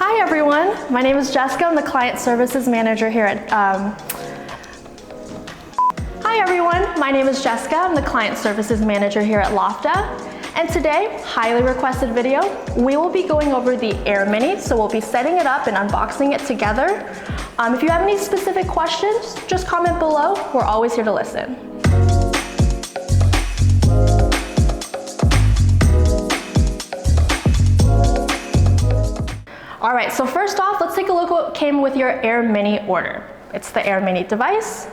Hi everyone, my name is Jessica. I'm the Client Services Manager here at Lofta. And today, highly requested video, we will be going over the AirMini. So we'll be setting it up and unboxing it together. If you have any specific questions, just comment below. We're always here to listen. All right, so first off, let's take a look at what came with your AirMini order. It's the AirMini device,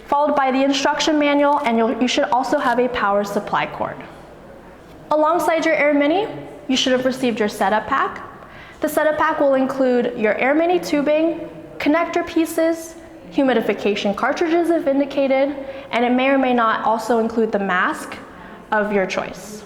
followed by the instruction manual, and you should also have a power supply cord. Alongside your AirMini, you should have received your setup pack. The setup pack will include your AirMini tubing, connector pieces, humidification cartridges if indicated, and it may or may not also include the mask of your choice.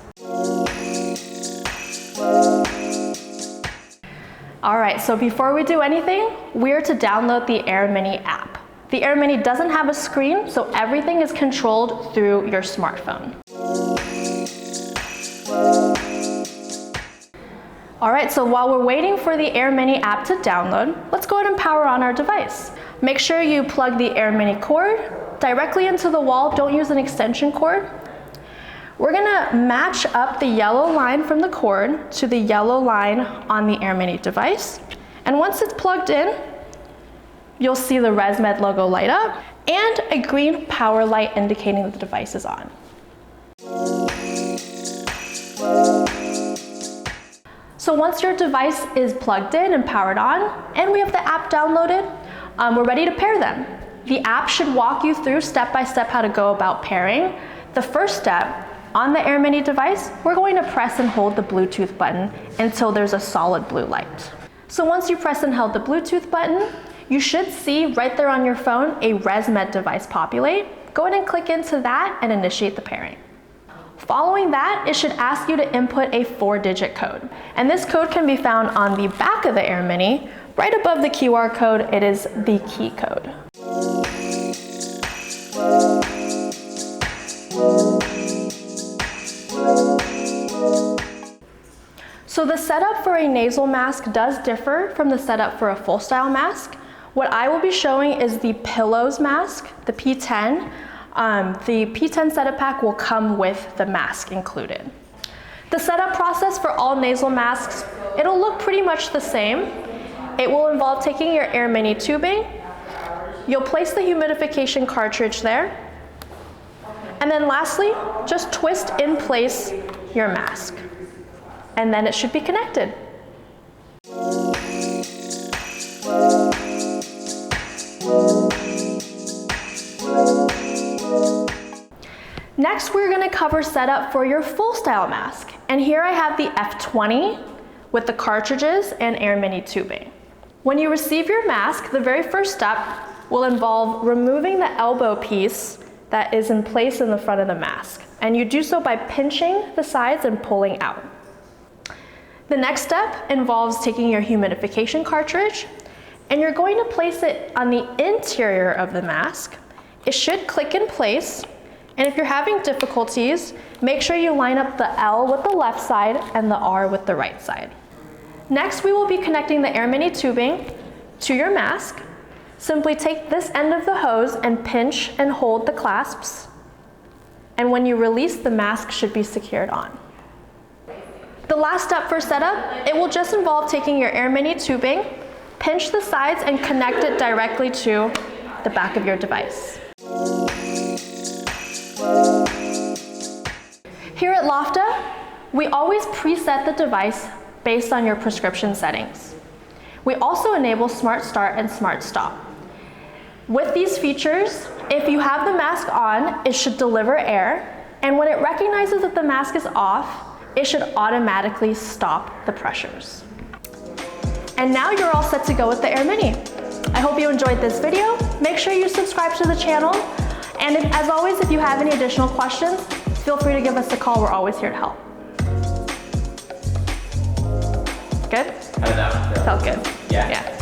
All right, so before we do anything, we're to download the AirMini app. The AirMini doesn't have a screen, so everything is controlled through your smartphone. All right, so while we're waiting for the AirMini app to download, let's go ahead and power on our device. Make sure you plug the AirMini cord directly into the wall. Don't use an extension cord. We're gonna match up the yellow line from the cord to the yellow line on the AirMini device. And once it's plugged in, you'll see the ResMed logo light up and a green power light indicating that the device is on. So once your device is plugged in and powered on, and we have the app downloaded, we're ready to pair them. The app should walk you through step-by-step how to go about pairing. The first step, on the AirMini device, we're going to press and hold the Bluetooth button until there's a solid blue light. So once you press and held the Bluetooth button, you should see right there on your phone a ResMed device populate. Go ahead and click into that and initiate the pairing. Following that, it should ask you to input a 4-digit code. And this code can be found on the back of the AirMini. Right above the QR code, it is the key code. So the setup for a nasal mask does differ from the setup for a full style mask. What I will be showing is the pillows mask, the P10. The P10 setup pack will come with the mask included. The setup process for all nasal masks, it'll look pretty much the same. It will involve taking your AirMini tubing. You'll place the humidification cartridge there. And then lastly, just twist in place your mask. And then it should be connected. Next, we're going to cover setup for your full style mask. And here I have the F20 with the cartridges and AirMini tubing. When you receive your mask, the very first step will involve removing the elbow piece that is in place in the front of the mask. And you do so by pinching the sides and pulling out. The next step involves taking your humidification cartridge, and you're going to place it on the interior of the mask. It should click in place, and if you're having difficulties, make sure you line up the L with the left side and the R with the right side. Next, we will be connecting the AirMini tubing to your mask. Simply take this end of the hose and pinch and hold the clasps, and when you release, the mask should be secured on. The last step for setup, it will just involve taking your AirMini tubing, pinch the sides, and connect it directly to the back of your device. Here at Lofta, we always preset the device based on your prescription settings. We also enable Smart Start and Smart Stop. With these features, if you have the mask on, it should deliver air, and when it recognizes that the mask is off, it should automatically stop the pressures. And now you're all set to go with the AirMini. I hope you enjoyed this video. Make sure you subscribe to the channel. And as always, if you have any additional questions, feel free to give us a call. We're always here to help. Good? How did that feel? Felt good. Yeah. Yeah.